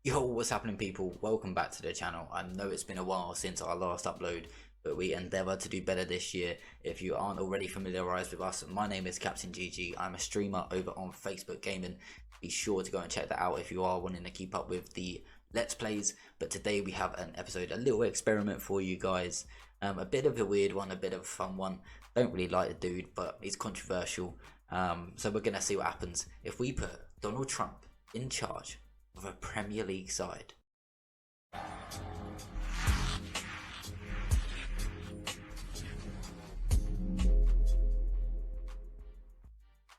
Yo, what's happening, people? Welcome back to the channel. I know it's been a while since our last upload, but we endeavour to do better this year. If you aren't already familiarised with us, my name is CaptainGG. I'm a streamer over on Facebook Gaming. Be sure to go and check that out if you are wanting to keep up with the Let's Plays. But today we have an episode, a little experiment for you guys. A bit of a weird one, a bit of a fun one. Don't really like the dude, but he's controversial. So we're going to see what happens if we put Donald Trump in charge of a Premier League side.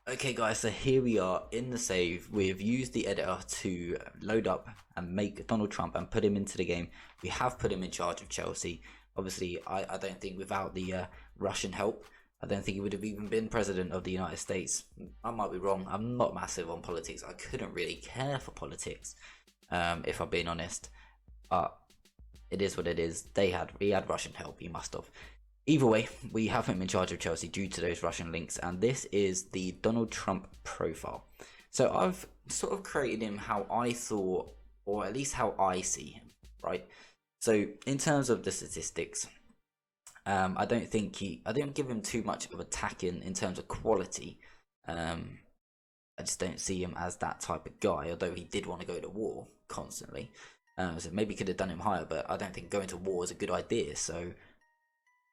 Okay guys, so here we are in the save. We've used the editor to load up and make Donald Trump and put him into the game. We have put him in charge of Chelsea. Obviously, I don't think without the Russian help, I don't think he would have even been president of the United States. I might be wrong. I'm not massive on politics. I couldn't really care for politics, if I'm being honest. But it is what it is. He had Russian help. He must have. Either way, we have him in charge of Chelsea due to those Russian links, and this is the Donald Trump profile. So I've sort of created him how I thought, or at least how I see him, right? So in terms of the statistics, I don't give him too much of attacking in terms of quality. I just don't see him as that type of guy, although he did want to go to war constantly. So maybe could have done him higher, but I don't think going to war is a good idea. So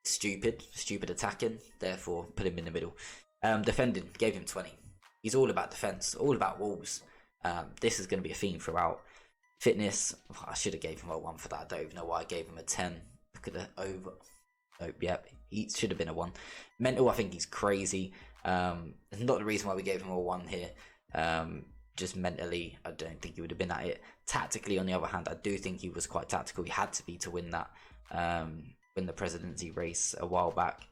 stupid attacking, therefore put him in the middle. Defending, gave him 20. He's all about defense, all about walls. This is going to be a theme throughout. Fitness, I should have gave him a 1 for that. I don't even know why I gave him a 10. Look at the over. Oh, yeah, he should have been a 1. Mental, I think he's crazy. It's not the reason why we gave him a 1 here. Just mentally, I don't think he would have been at it. Tactically, on the other hand, I do think he was quite tactical. He had to be to win that, win the presidency race a while back.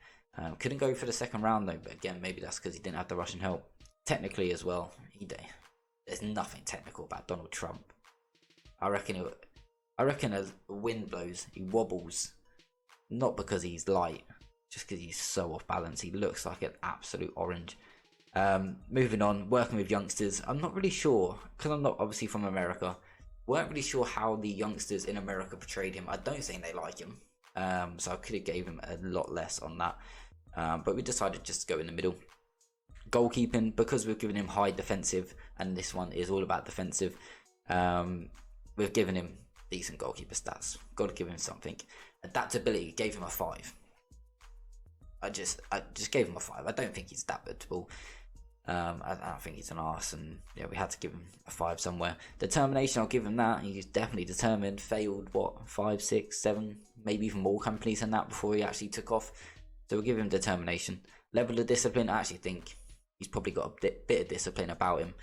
Couldn't go for the second round though, but again, maybe that's because he didn't have the Russian help. Technically as well, there's nothing technical about Donald Trump. I reckon as the wind blows, he wobbles. Not because he's light, just because he's so off balance. He looks like an absolute orange. Moving on, working with youngsters. I'm not really sure, because I'm not obviously from America. Weren't really sure how the youngsters in America portrayed him. I don't think they like him. So I could have gave him a lot less on that. But we decided just to go in the middle. Goalkeeping, because we've given him high defensive, and this one is all about defensive. We've given him decent goalkeeper stats. Got to give him something. Adaptability, gave him a 5. I just gave him a 5. I don't think he's adaptable. I don't think he's an arse, and yeah, we had to give him a 5 somewhere. Determination, I'll give him that. He's definitely determined. Failed what, 5, 6, 7, maybe even more companies than that before he actually took off. So we'll give him determination. Level of discipline, I actually think he's probably got a bit of discipline about him.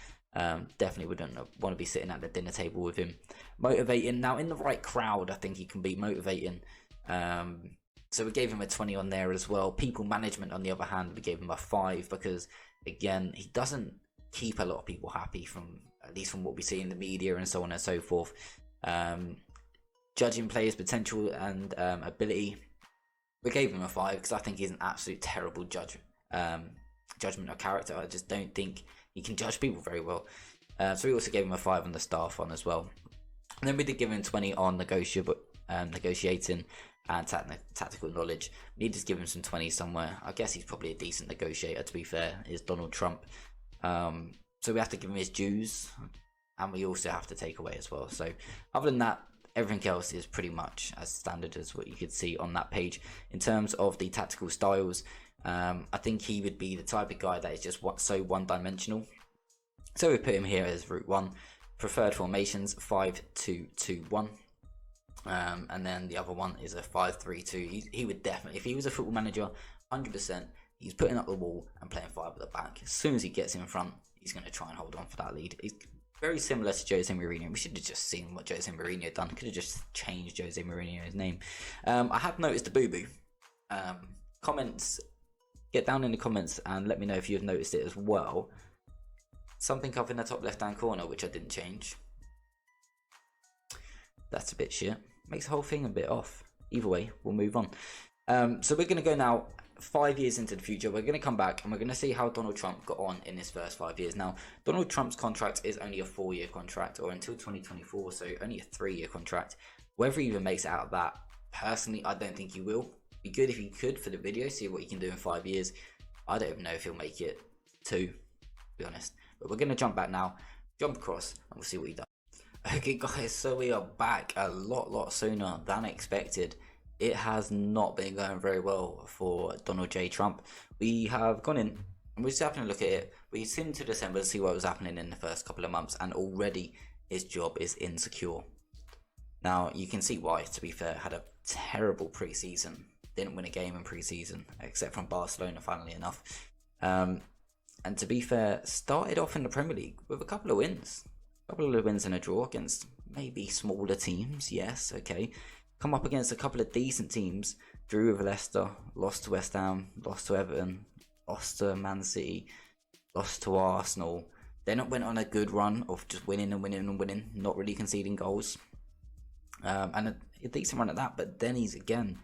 Definitely wouldn't want to be sitting at the dinner table with him. Motivating, now in the right crowd, I think he can be motivating. So we gave him a 20 on there as well. People management, on the other hand, we gave him a 5 because, again, he doesn't keep a lot of people happy, at least from what we see in the media and so on and so forth. Judging players' potential and ability, we gave him a 5 because I think he's an absolute terrible judgment of character. I just don't think he can judge people very well. So we also gave him a 5 on the staff one as well. And then we did give him 20 on negotiating and tactical knowledge. We need to give him some 20 somewhere. I guess he's probably a decent negotiator, to be fair, is Donald Trump. So we have to give him his dues, and we also have to take away as well. So other than that, everything else is pretty much as standard as what you could see on that page. In terms of the tactical styles, I think he would be the type of guy that is just so one-dimensional. So we put him here as Route 1. Preferred formations, 5-2-2-1. And then the other one is a 5-3-2. He would definitely, if he was a football manager, 100%, he's putting up the wall and playing 5 at the back. As soon as he gets in front, he's going to try and hold on for that lead. He's very similar to Jose Mourinho. We should have just seen what Jose Mourinho had done. Could have just changed Jose Mourinho's name. I have noticed a boo-boo. Comments, get down in the comments and let me know if you've noticed it as well. Something up in the top left-hand corner, which I didn't change. That's a bit shit. Makes the whole thing a bit off. Either way, we'll move on. So we're going to go now 5 years into the future, we're going to come back and we're going to see how Donald Trump got on in his first 5 years. Now, Donald Trump's contract is only a 4-year contract, or until 2024, so only a 3-year contract. Whether he even makes it out of that, personally, I don't think he will. Be good if he could for the video, see what he can do in 5 years. I don't even know if he'll make it 2, to be honest. But we're going to jump back now, jump across, and we'll see what he does. Okay guys, so we are back a lot sooner than expected. It has not been going very well for Donald J. Trump. We have gone in and we're just having a look at it. We zoomed to December to see what was happening in the first couple of months, and already his job is insecure. Now you can see why, to be fair. Had a terrible pre-season, didn't win a game in pre-season except from Barcelona, funnily enough. And to be fair, started off in the Premier League with a couple of wins. A couple of wins and a draw against maybe smaller teams, yes, okay. Come up against a couple of decent teams, drew with Leicester, lost to West Ham, lost to Everton, lost to Man City, lost to Arsenal. Then went on a good run of just winning and winning and winning, not really conceding goals. And a decent run at that, but then he's again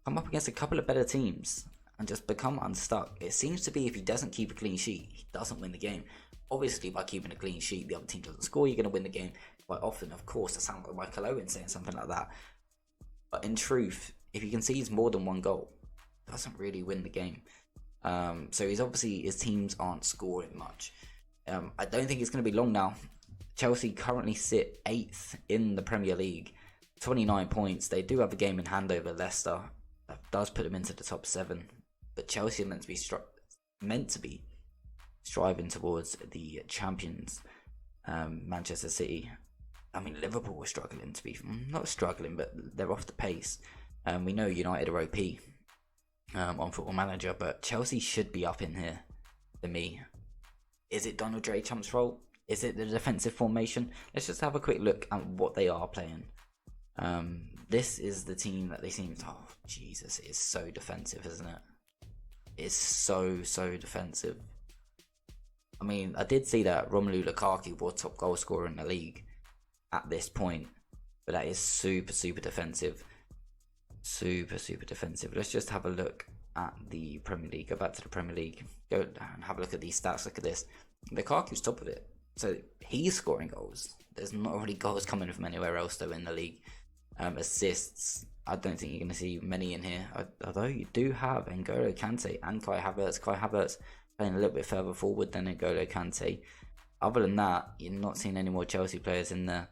come up against a couple of better teams and just become unstuck. It seems to be if he doesn't keep a clean sheet, he doesn't win the game. Obviously, by keeping a clean sheet, the other team doesn't score, you're going to win the game quite often. Of course, that sounds like Michael Owen saying something like that. But in truth, if he concedes more than one goal, doesn't really win the game. So he's obviously, his teams aren't scoring much. I don't think it's going to be long now. Chelsea currently sit 8th in the Premier League, 29 points. They do have a game in hand over Leicester. That does put them into the top 7. But Chelsea are meant to be striving towards the champions. Manchester City, I mean, Liverpool were struggling, to be not struggling, but they're off the pace. We know United are OP on Football Manager, but Chelsea should be up in here for me. Is it Donald J. Trump's fault? Is it the defensive formation? Let's just have a quick look at what they are playing. This is the team that they seem to... Oh, Jesus, it is so defensive, isn't it? It's so defensive. I mean, I did see that Romelu Lukaku was top goal scorer in the league at this point, but that is super defensive. Super defensive. Let's just have a look at the Premier League. Go back to the Premier League. Go and have a look at these stats. Look at this. Lukaku's top of it. So he's scoring goals. There's not really goals coming from anywhere else though in the league. Assists, I don't think you're going to see many in here. Although you do have N'Golo Kante and Kai Havertz. Kai Havertz playing a little bit further forward than N'Golo Kante. Other than that, you're not seeing any more Chelsea players in there.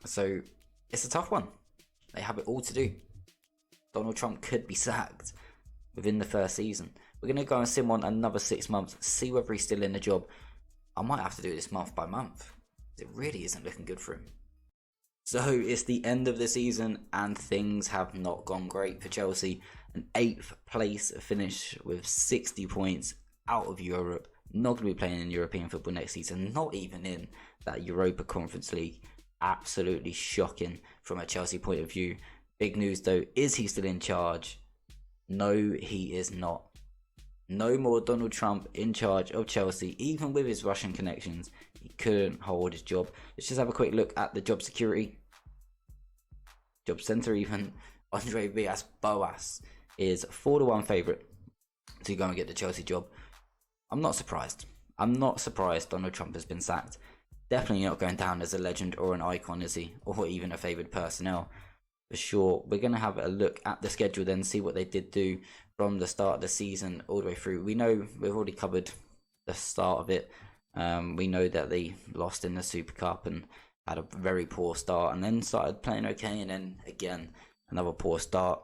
So it's a tough one. They have it all to do. Donald Trump could be sacked within the first season. We're going to go and sim on another 6 months, see whether he's still in the job. I might have to do this month by month. It really isn't looking good for him. So it's the end of the season and things have not gone great for Chelsea. An 8th place finish with 60 points out of Europe. Not going to be playing in European football next season. Not even in that Europa Conference League. Absolutely shocking from a Chelsea point of view. Big news though, is he still in charge? No, he is not. No more Donald Trump in charge of Chelsea. Even with his Russian connections, he couldn't hold his job. Let's just have a quick look at the job security. Job centre even. Andre Villas-Boas is 4-1 favourite to go and get the Chelsea job. I'm not surprised. I'm not surprised Donald Trump has been sacked. Definitely not going down as a legend or an icon, is he? Or even a favoured personnel. For sure. We're going to have a look at the schedule then, see what they did do from the start of the season all the way through. We know we've already covered the start of it. We know that they lost in the Super Cup and had a very poor start and then started playing okay, and then again another poor start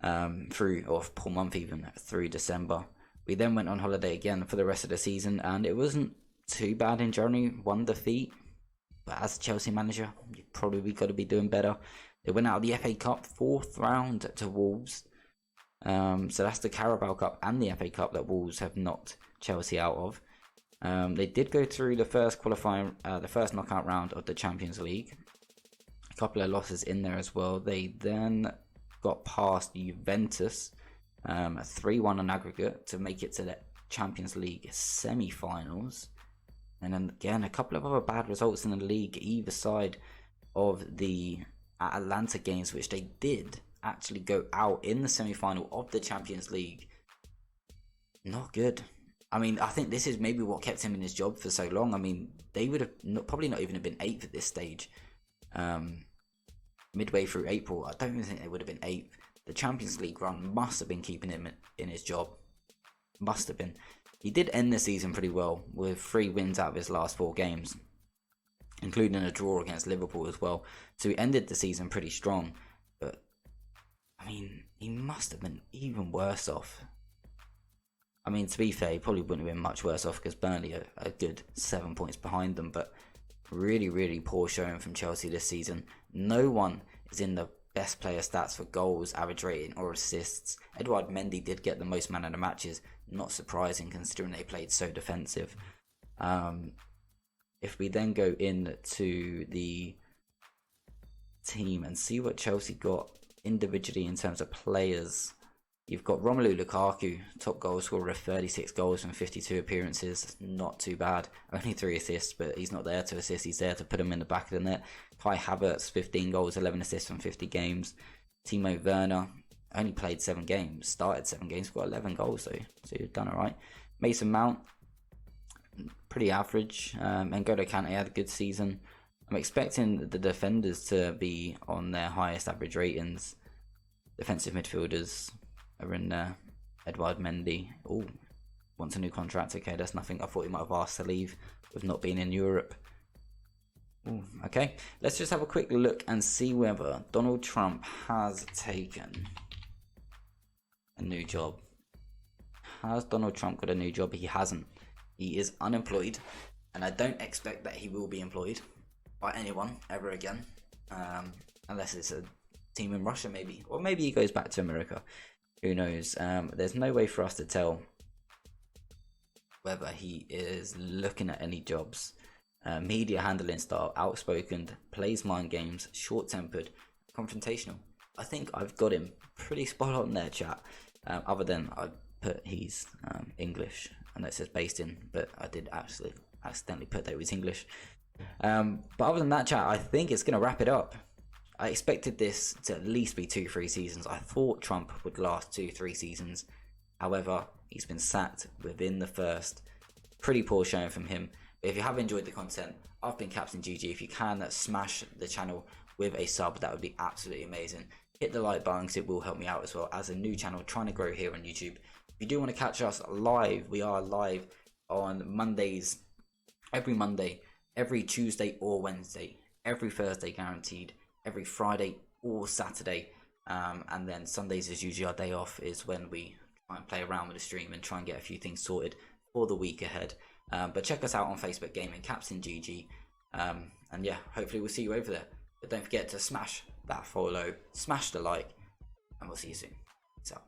poor month even through December. We then went on holiday again for the rest of the season and it wasn't too bad in January. 1 defeat, but as a Chelsea manager you've probably got to be doing better. They went out of the FA Cup 4th round to Wolves. So that's the Carabao Cup and the FA Cup that Wolves have knocked Chelsea out of. They did go through the first the first knockout round of the Champions League. A couple of losses in there as well. They then got past Juventus, 3-1 on aggregate to make it to the Champions League semi-finals. And then again, a couple of other bad results in the league, either side of the Atlanta games, which they did actually go out in the semi-final of the Champions League. Not good. I mean, I think this is maybe what kept him in his job for so long. I mean, they would have probably not even have been 8th at this stage. Midway through April, I don't even think they would have been 8th. The Champions League run must have been keeping him in his job. Must have been. He did end the season pretty well with 3 wins out of his last 4 games, including a draw against Liverpool as well. So he ended the season pretty strong. But, I mean, he must have been even worse off. I mean, to be fair, he probably wouldn't have been much worse off because Burnley are a good 7 points behind them. But really, really poor showing from Chelsea this season. No one is in the best player stats for goals, average rating or assists. Edouard Mendy did get the most man of the matches. Not surprising considering they played so defensive. If we then go into the team and see what Chelsea got individually in terms of players, you've got Romelu Lukaku, top goal scorer of 36 goals from 52 appearances. Not too bad. Only 3 assists, but he's not there to assist. He's there to put him in the back of the net. Kai Havertz, 15 goals, 11 assists from 50 games. Timo Werner only played 7 games, started 7 games, got 11 goals though, so you've done alright. Mason Mount, pretty average. N'Golo Kante had a good season. I'm expecting the defenders to be on their highest average ratings. Defensive midfielders are in there. Edouard Mendy, wants a new contract. Okay, that's nothing. I thought he might have asked to leave with not being in Europe. Okay, let's just have a quick look and see whether Donald Trump has taken a new job. Has Donald Trump got a new job? He hasn't. He is unemployed, and I don't expect that he will be employed by anyone ever again, unless it's a team in Russia maybe, or maybe he goes back to America. Who knows? There's no way for us to tell whether he is looking at any jobs. Media handling style, outspoken, plays mind games, short-tempered, confrontational. I think I've got him pretty spot on there, chat. Other than I put he's English, and that says based in, but I did actually accidentally put that he was English. But other than that, chat, I think it's going to wrap it up. I expected this to at least be 2-3 seasons. I thought Trump would last 2-3 seasons. However, he's been sacked within the first. Pretty poor showing from him. But if you have enjoyed the content, I've been CaptainGG. If you can, smash the channel with a sub. That would be absolutely amazing. Hit the like button because it will help me out as well as a new channel trying to grow here on YouTube. If you do want to catch us live, we are live on Mondays, every Monday, every Tuesday or Wednesday, every Thursday guaranteed, every Friday or Saturday, and then Sundays is usually our day off, is when we try and play around with the stream and try and get a few things sorted for the week ahead. But check us out on Facebook Gaming, CaptainGG, and yeah, hopefully we'll see you over there. But don't forget to smash that follow, smash the like, and we'll see you soon. Peace out.